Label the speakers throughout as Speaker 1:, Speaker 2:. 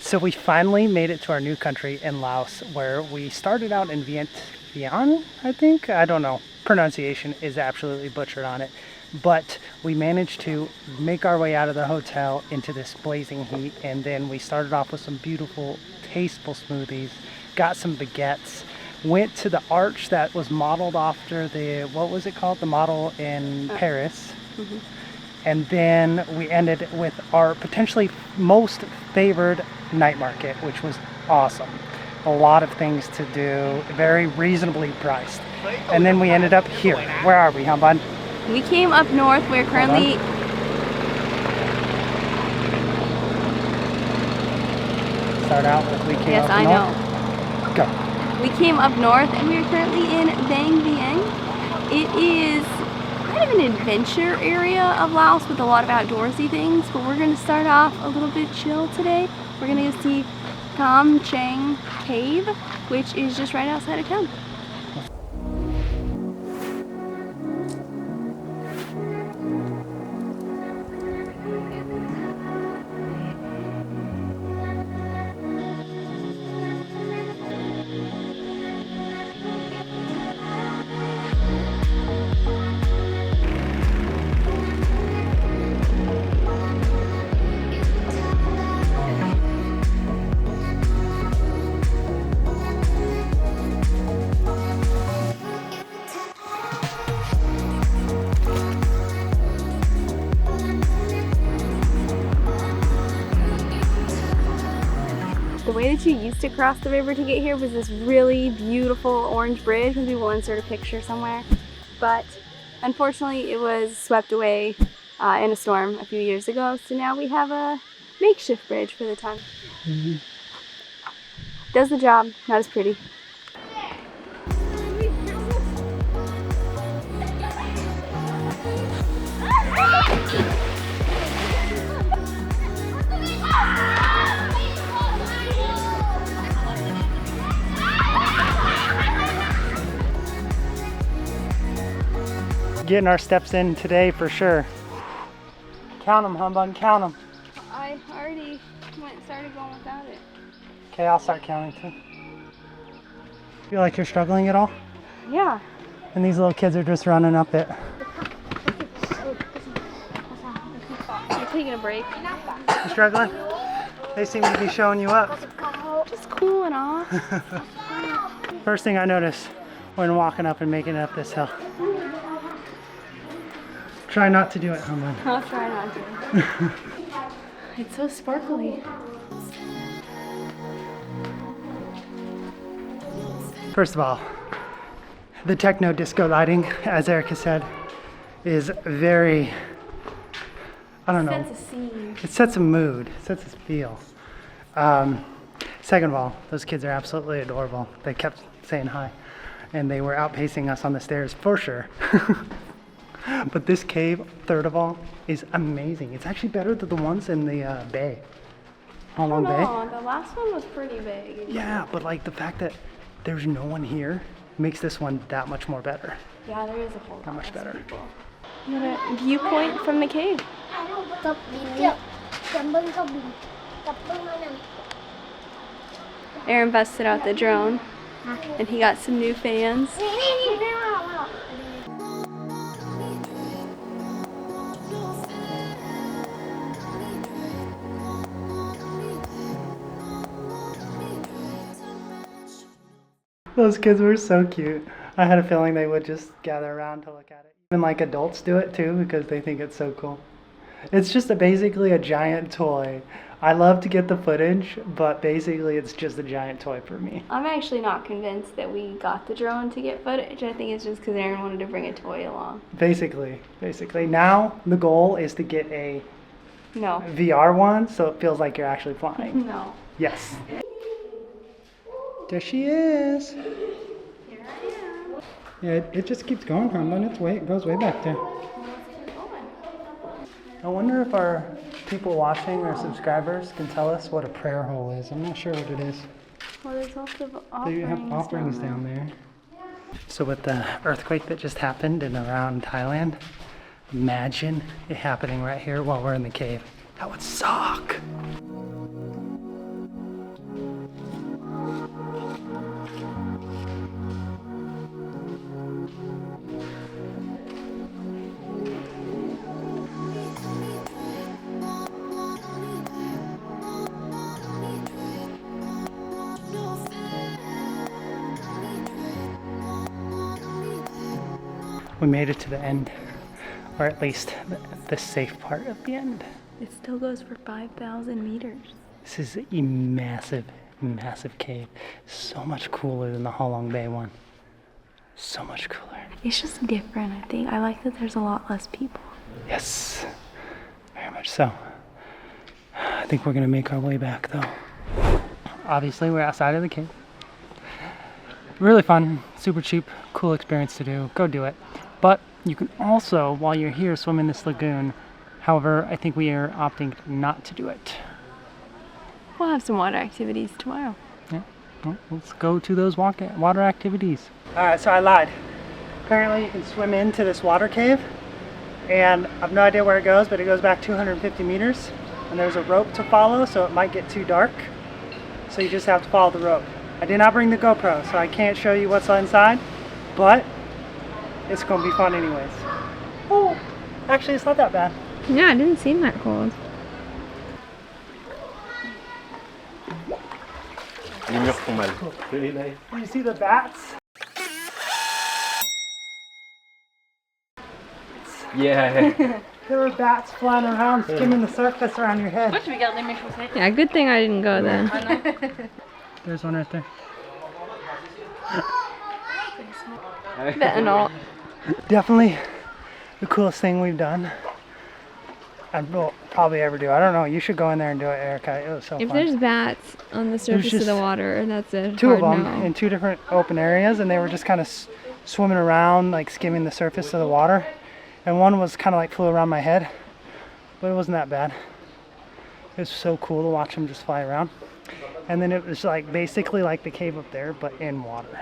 Speaker 1: So we finally made it to our new country in Laos, where we started out in Vientiane, I think. I don't know. Pronunciation is absolutely butchered on it. But we managed to make our way out of the hotel into this blazing heat, and then we started off with some beautiful, tasteful smoothies, got some baguettes, went to the arch that was modeled after the, what was it called? The model in Paris. Mm-hmm. And then we ended with our potentially most favored night market, which was awesome. A lot of things to do, very reasonably priced. And then we ended up here. Where are we, Bud?
Speaker 2: We came up north. We're currently...
Speaker 1: Start out with we came
Speaker 2: yes,
Speaker 1: up
Speaker 2: I
Speaker 1: north.
Speaker 2: know.
Speaker 1: Go.
Speaker 2: We came up north and we are currently in Vang Vieng. It is kind of an adventure area of Laos with a lot of outdoorsy things, but we're going to start off a little bit chill today. We're going to go see Tam Chang Cave, which is just right outside of town. The way that you used to cross the river to get here was this really beautiful orange bridge. Maybe we'll insert a picture somewhere. But unfortunately it was swept away in a storm a few years ago. So now we have a makeshift bridge for the time. Mm-hmm. Does the job, not as pretty.
Speaker 1: Getting our steps in today for sure. Count them, Humbug, count them.
Speaker 2: I already started going without it.
Speaker 1: Okay, I'll start counting too. Feel like you're struggling at all?
Speaker 2: Yeah.
Speaker 1: And these little kids are just running up it.
Speaker 2: You're taking a break.
Speaker 1: You struggling? They seem to be showing you up.
Speaker 2: Just cooling off.
Speaker 1: First thing I noticed when walking up and making it up this hill. Try not to do it, Humbug.
Speaker 2: I'll try not to. It's so sparkly.
Speaker 1: First of all, the techno disco lighting, as Erica said, is very, I don't know.
Speaker 2: It sets a scene.
Speaker 1: It sets a mood, it sets a feel. Second of all, those kids are absolutely adorable. They kept saying hi, and they were outpacing us on the stairs for sure. But this cave, third of all, is amazing. It's actually better than the ones in the bay. Halong Bay.
Speaker 2: The last one was pretty big.
Speaker 1: Yeah, but like the fact that there's no one here makes this one that much more better.
Speaker 2: Yeah, there is a whole lot.
Speaker 1: That much better.
Speaker 2: People. You got a viewpoint from the cave. Aaron busted out the drone, and he got some new fans.
Speaker 1: Those kids were so cute. I had a feeling they would just gather around to look at it. Even like adults do it too because they think it's so cool. It's just basically a giant toy. I love to get the footage, but basically it's just a giant toy for me.
Speaker 2: I'm actually not convinced that we got the drone to get footage. I think it's just because Aaron wanted to bring a toy along.
Speaker 1: Basically. Now the goal is to get a
Speaker 2: No.
Speaker 1: VR one so it feels like you're actually flying.
Speaker 2: No.
Speaker 1: Yes. There she is.
Speaker 2: Here I am.
Speaker 1: Yeah, it just keeps going, Humbug. It goes way back there. I wonder if our people watching, our subscribers, can tell us what a prayer hole is. I'm not sure what it is.
Speaker 2: Well, there's lots of offerings.
Speaker 1: They have offerings down there. So with the earthquake that just happened in around Thailand, imagine it happening right here while we're in the cave. That would suck. We made it to the end, or at least the safe part of the end.
Speaker 2: It still goes for 5,000 meters.
Speaker 1: This is a massive, massive cave. So much cooler than the Halong Bay one. So much cooler.
Speaker 2: It's just different, I think. I like that there's a lot less people.
Speaker 1: Yes, very much so. I think we're gonna make our way back though. Obviously, we're outside of the cave. Really fun, super cheap, cool experience to do. Go do it. But you can also, while you're here, swim in this lagoon. However, I think we are opting not to do it.
Speaker 2: We'll have some water activities tomorrow.
Speaker 1: Yeah, well, let's go to those water activities. All right, so I lied. Apparently you can swim into this water cave, and I have no idea where it goes, but it goes back 250 meters, and there's a rope to follow, so it might get too dark. So you just have to follow the rope. I did not bring the GoPro, so I can't show you what's inside, but it's gonna be fun anyways. Oh, actually it's not that bad.
Speaker 2: Yeah, it didn't seem that cold.
Speaker 3: Les murs font mal.
Speaker 1: You see the bats?
Speaker 3: Yeah.
Speaker 1: There were bats flying around, skimming the surface around your head.
Speaker 2: Yeah, good thing I didn't go then.
Speaker 1: There's one right there.
Speaker 2: Fentanyl.
Speaker 1: Definitely the coolest thing we've done. And will probably ever do. I don't know. You should go in there and do it, Erica. It was so
Speaker 2: If
Speaker 1: fun.
Speaker 2: there's bats on the surface of the
Speaker 1: just
Speaker 2: water, that's a
Speaker 1: two of
Speaker 2: hard
Speaker 1: them
Speaker 2: no.
Speaker 1: in two different open areas, and they were just kind of swimming around, like skimming the surface of the water. And one was kind of like flew around my head, but it wasn't that bad. It was so cool to watch them just fly around. And then it was like basically like the cave up there, but in water.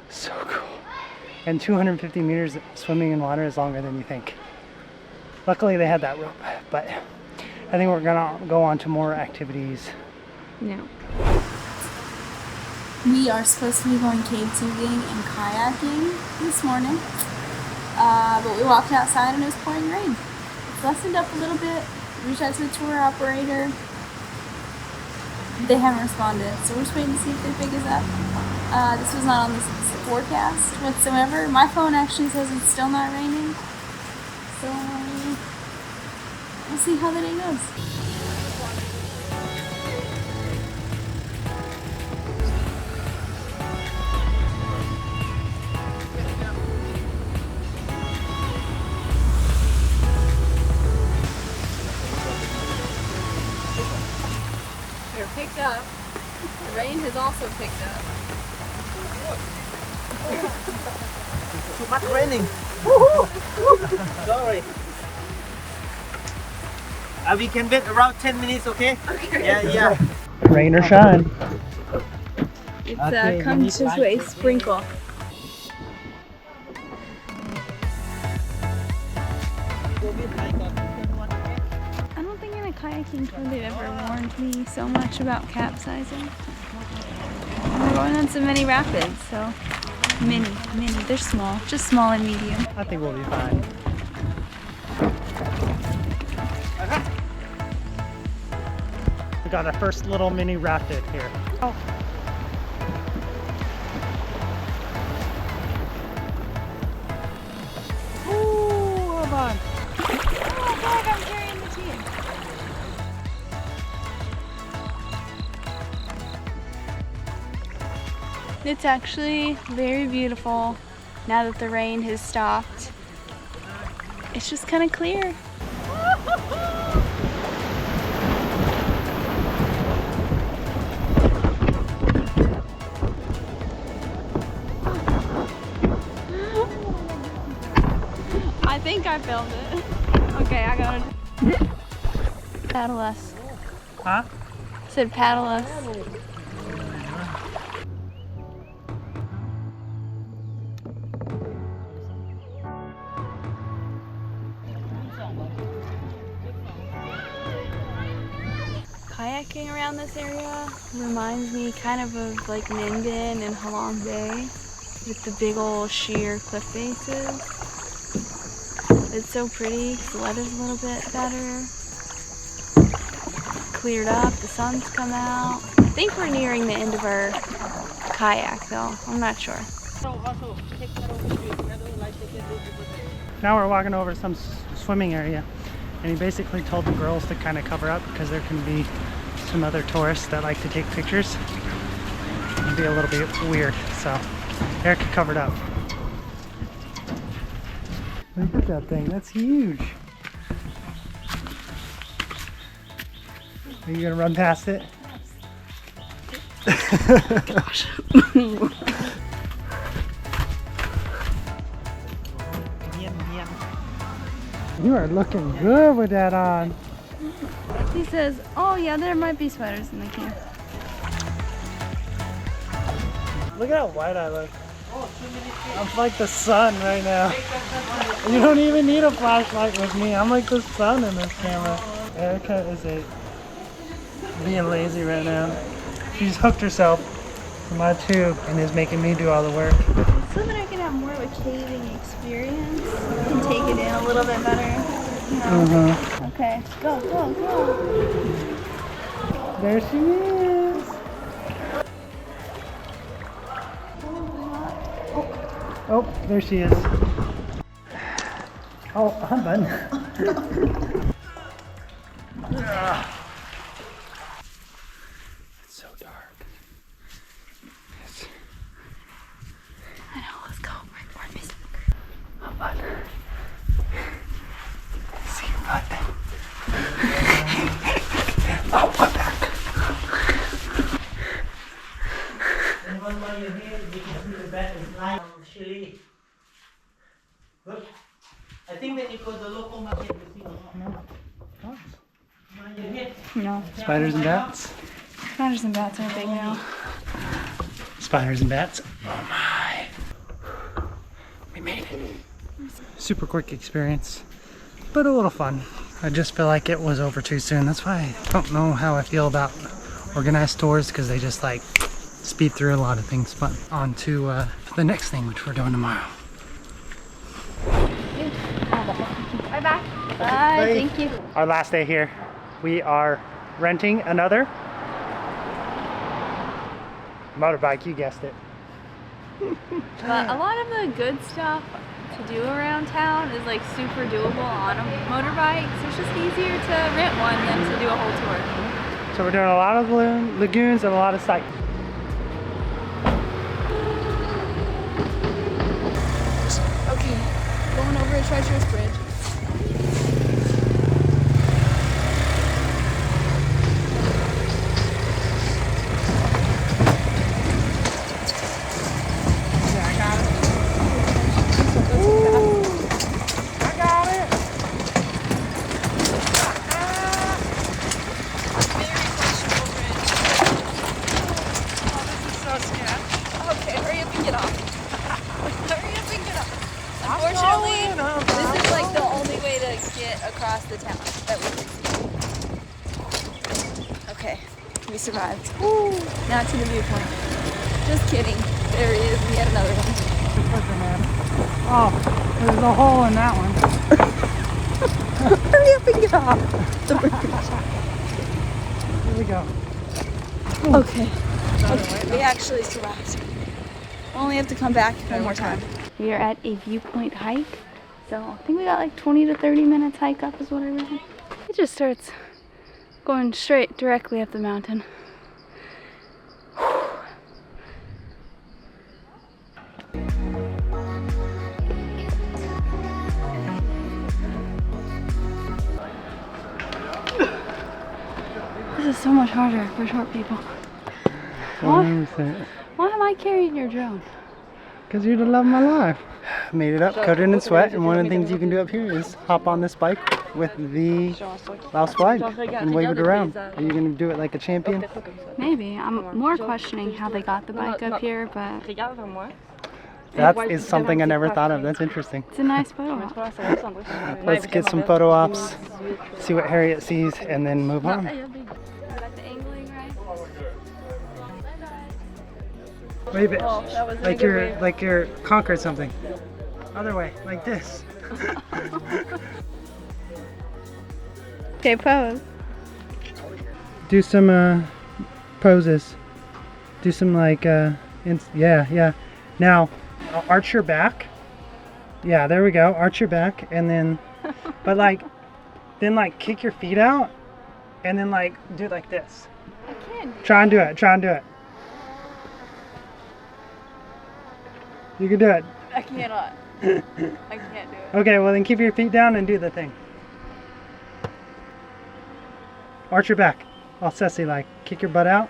Speaker 1: So cool. And 250 meters swimming in water is longer than you think. Luckily they had that rope, but I think we're gonna go on to more activities.
Speaker 2: No.
Speaker 4: We are supposed to be going cave tubing and kayaking this morning, but we walked outside and it was pouring rain. It's lessened up a little bit. We reached out to the tour operator. They haven't responded, so we're just waiting to see if they pick us up. This was not on the forecast whatsoever. My phone actually says it's still not raining, so we'll see how the day goes.
Speaker 2: They're picked up. The rain has also picked up.
Speaker 5: Too much raining. Sorry. We can wait around 10 minutes, okay? Okay. Yeah.
Speaker 1: Rain or shine.
Speaker 2: It's
Speaker 5: Okay,
Speaker 2: comes
Speaker 5: you need
Speaker 2: to a sprinkle. I don't think in a kayaking tour they've ever warned me so much about capsizing. We're going on some mini rapids, so mini. They're small, just small and medium.
Speaker 1: I think we'll be fine. We got our first little mini rapid here. Oh. Ooh, hold on.
Speaker 2: Oh, look, I'm carrying the team. It's actually very beautiful now that the rain has stopped. It's just kind of clear. I think I filmed it. Okay, I got it. Paddle us.
Speaker 1: Huh?
Speaker 2: I said paddle us. Kayaking around this area reminds me kind of like Ninh Binh and Halong Bay with the big old sheer cliff faces. It's so pretty because the weather's a little bit better. Cleared up, the sun's come out. I think we're nearing the end of our kayak though, I'm not sure.
Speaker 5: Also, take
Speaker 1: Now we're walking over some swimming area, and he basically told the girls to kind of cover up because there can be some other tourists that like to take pictures. It'd be a little bit weird, so Erica covered up. Look at that thing, that's huge. Are you gonna run past it?
Speaker 4: Gosh.
Speaker 1: You are looking good with that on.
Speaker 4: He says, oh yeah, there might be spiders in the camp.
Speaker 1: Look at how white I look. I'm like the sun right now. You don't even need a flashlight with me. I'm like the sun in this camera. Erica is being lazy right now. She's hooked herself to my tube and is making me do all the work.
Speaker 4: So that I can have more of a caving experience and take it in a little bit better. You know? Okay, go, go, go.
Speaker 1: There she is. Oh, there she is. Oh, hi, bud. It's so dark.
Speaker 4: I know, let's go. We're missing.
Speaker 1: Oh, bud. See you, bud. Oh, my back.
Speaker 5: Anyone while you're here, you can see the back is light chili. Look, I think when you go to the local market, you see a lot.
Speaker 1: No.
Speaker 5: While you're here,
Speaker 4: No,
Speaker 1: Spiders and bats.
Speaker 4: spiders and bats are big now.
Speaker 1: Spiders and bats. Oh my. We made it. Super quick experience, but a little fun. I just feel like it was over too soon. That's why I don't know how I feel about organized tours, because they just like speed through a lot of things. But on to the next thing, which we're doing tomorrow.
Speaker 4: Bye bye. Bye, thank you.
Speaker 1: Our last day here, we are renting another motorbike, you guessed it.
Speaker 4: But a lot of the good stuff to do around town is like super doable on a motorbike, so it's just easier to rent one than to do a whole tour.
Speaker 1: So we're doing a lot of lagoons and a lot of sights.
Speaker 4: Okay, going over a treacherous bridge. Across the town that we can see. Okay, we survived. Woo. Now to the viewpoint. Just kidding. There is yet another one.
Speaker 1: Oh, there's a hole in that one.
Speaker 4: Hurry up and get off the bridge.
Speaker 1: Here we go.
Speaker 4: Okay. Okay, we actually survived. Only have to come back one more time. We are at a viewpoint hike. So I think we got like 20 to 30 minutes hike up is what I read. It just starts going straight directly up the mountain. This is so much harder for short people. Why am I carrying your drone?
Speaker 1: Because you're the love of my life. Made it up, coated in sweat, and one of the things you can do up here is hop on this bike with the Laos flag and wave it around. Are you going to do it like a champion?
Speaker 4: Maybe. I'm more questioning how they got the bike up here, but
Speaker 1: That is something I never thought of. That's interesting.
Speaker 4: it's a nice photo op.
Speaker 1: Let's get some photo ops, see what Harriet sees, and then move on. Wave it like you're conquered something. Other way, like this.
Speaker 4: Okay, pose.
Speaker 1: Do some poses. Do some like yeah. Now arch your back Yeah, there we go. Arch your back, and then, but like, then like kick your feet out, and then like do it like this.
Speaker 4: I can't.
Speaker 1: Try and do it. Try and do it. You can do it.
Speaker 4: I cannot. I can't do it.
Speaker 1: Okay, well then keep your feet down and do the thing. Arch your back. All sassy like. Kick your butt out.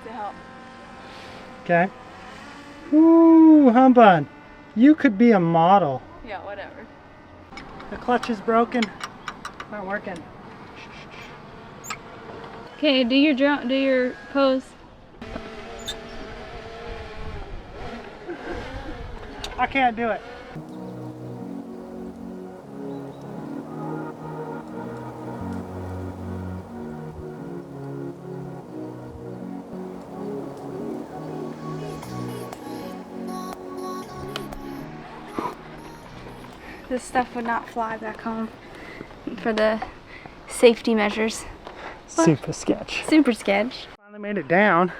Speaker 4: To help.
Speaker 1: Okay. Ooh, humbug. You could be a model.
Speaker 4: Yeah, whatever.
Speaker 1: The clutch is broken. Not working.
Speaker 4: Okay, do your pose.
Speaker 1: I can't do it.
Speaker 2: This stuff would not fly back home for the safety measures.
Speaker 1: Super sketch.
Speaker 2: Super sketch.
Speaker 1: Finally made it down,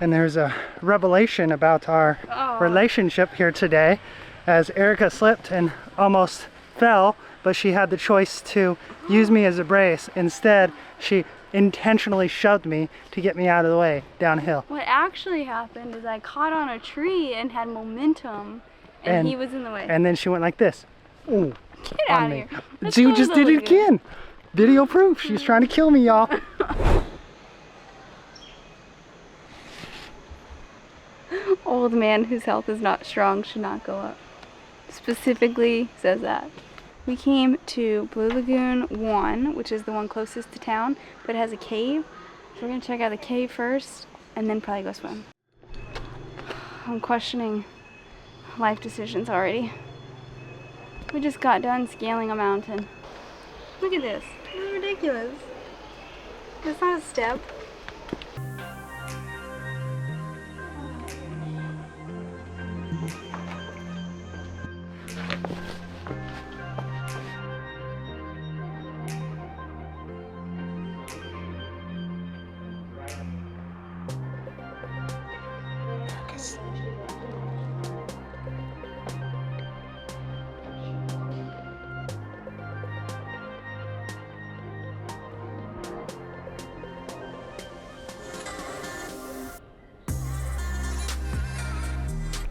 Speaker 1: and there's a revelation about our relationship here today, as Erica slipped and almost fell, but she had the choice to use me as a brace. Instead, she intentionally shoved me to get me out of the way downhill.
Speaker 2: What actually happened is I caught on a tree and had momentum, and he was in the way.
Speaker 1: And then she went like this. Ooh,
Speaker 2: Get out of here. Let's
Speaker 1: Dude
Speaker 2: go
Speaker 1: just
Speaker 2: to
Speaker 1: did
Speaker 2: the
Speaker 1: it
Speaker 2: lagoon.
Speaker 1: again. Video proof. She's trying to kill me, y'all.
Speaker 2: Old man whose health is not strong should not go up. Specifically says that. We came to Blue Lagoon 1, which is the one closest to town, but it has a cave. So we're gonna check out the cave first and then probably go swim. I'm questioning life decisions already. We just got done scaling a mountain. Look at this. This is ridiculous. It's not a step.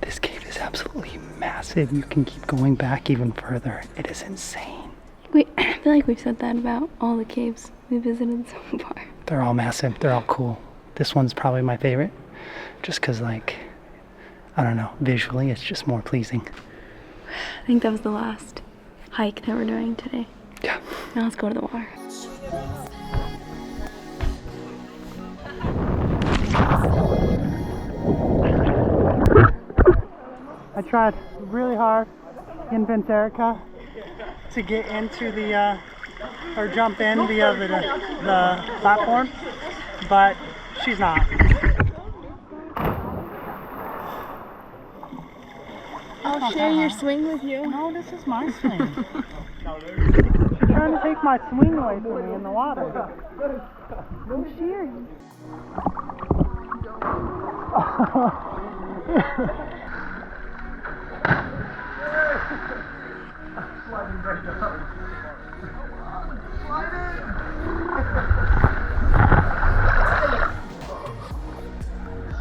Speaker 1: This cave is absolutely massive. You can keep going back even further. It is insane.
Speaker 2: I feel like we've said that about all the caves we visited so far.
Speaker 1: They're all massive. They're all cool. This one's probably my favorite, just because, like, I don't know, visually it's just more pleasing.
Speaker 2: I think that was the last hike that we're doing today.
Speaker 1: Yeah.
Speaker 2: Now let's go to the water.
Speaker 1: I tried really hard in Vientiane to get into the, or jump in via the platform, but she's not.
Speaker 4: I'll share your swing with you.
Speaker 1: No, this is my swing. She's trying to take my swing away from me in the water.
Speaker 4: No sharing.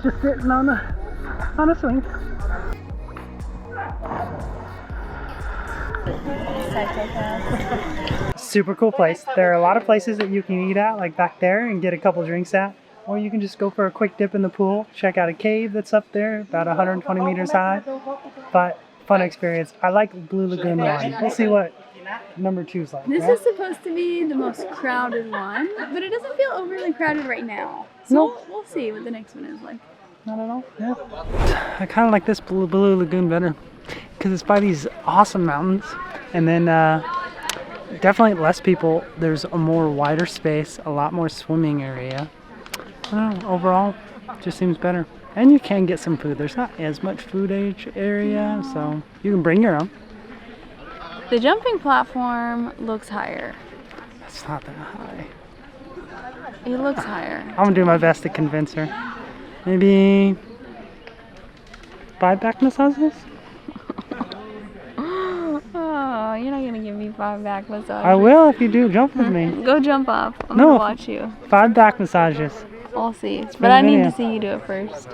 Speaker 1: Just sitting on a swing. Super cool place. There are a lot of places that you can eat at, like back there, and get a couple drinks at. Or you can just go for a quick dip in the pool, check out a cave that's up there, about 120 meters high. But fun experience. I like Blue Lagoon 1. We'll see what number 2's like.
Speaker 4: This
Speaker 1: right?
Speaker 4: is supposed to be the most crowded one, but it doesn't feel overly crowded right now. So
Speaker 1: Nope.
Speaker 4: we'll see what the next one is like.
Speaker 1: Not at all. Yeah. I kind of like this Blue Lagoon better because it's by these awesome mountains, and then definitely less people. There's a more wider space, a lot more swimming area. I don't know, overall, just seems better. And you can get some food. There's not as much food area, so you can bring your own.
Speaker 2: The jumping platform looks higher.
Speaker 1: It's not that high.
Speaker 2: It looks higher.
Speaker 1: I'm gonna do my best to convince her. Maybe 5 back massages?
Speaker 2: you're not gonna give me 5 back massages.
Speaker 1: I will if you do jump with me.
Speaker 2: Go jump off. I'm
Speaker 1: No.
Speaker 2: gonna watch you.
Speaker 1: 5 back massages.
Speaker 2: I'll see.
Speaker 1: been
Speaker 2: But
Speaker 1: a
Speaker 2: I need
Speaker 1: video.
Speaker 2: to see you do it first.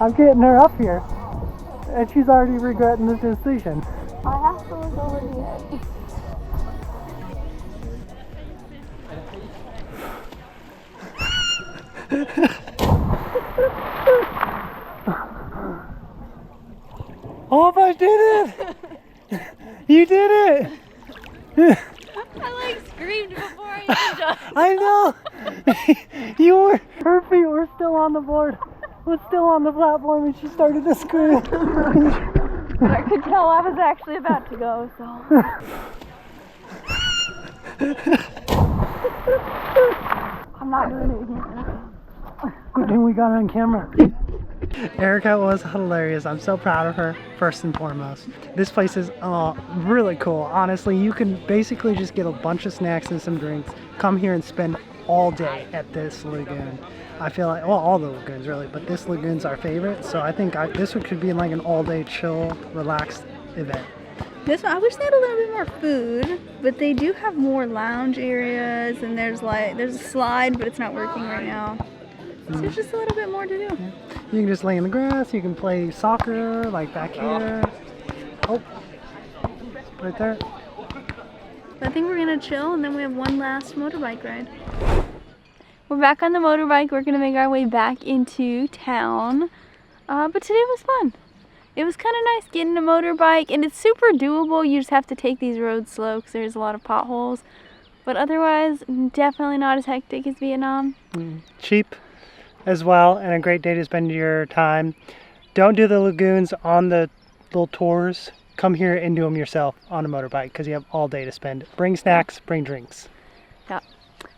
Speaker 1: I'm getting her up here, and she's already regretting the decision.
Speaker 2: I have to look over here.
Speaker 1: Oh, I did it! You did it!
Speaker 2: I like screamed before I even jumped.
Speaker 1: I know! Her feet were still on the board, was still on the platform, and she started to scream.
Speaker 2: I could tell I was actually about to go, so. I'm not doing it again.
Speaker 1: Good thing we got it on camera. Erica was hilarious. I'm so proud of her, first and foremost. This place is really cool. Honestly, you can basically just get a bunch of snacks and some drinks, come here and spend all day at this lagoon. I feel like, well, all the lagoons really, but this lagoon's our favorite, so I think this one could be like an all-day chill, relaxed event.
Speaker 4: This one, I wish they had a little bit more food, but they do have more lounge areas, and there's a slide, but it's not working right now. So there's just a little bit more to do.
Speaker 1: Yeah. You can just lay in the grass, you can play soccer, like back here. Oh, right there.
Speaker 4: I think we're gonna chill, and then we have one last motorbike ride. We're back on the motorbike. We're gonna make our way back into town. But today was fun. It was kind of nice getting a motorbike, and it's super doable. You just have to take these roads slow because there's a lot of potholes. But otherwise, definitely not as hectic as Vietnam.
Speaker 1: Cheap as well, and a great day to spend your time. Don't do the lagoons on the little tours. Come here and do them yourself on a motorbike because you have all day to spend. Bring snacks, bring drinks.
Speaker 4: Yeah.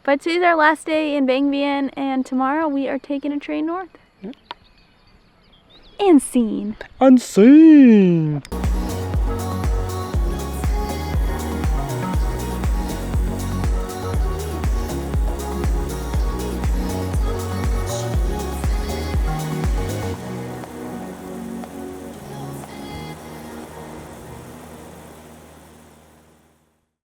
Speaker 4: But today's our last day in Vang Vieng, and tomorrow we are taking a train north.
Speaker 1: Yep.
Speaker 4: And scene.
Speaker 1: Unseen.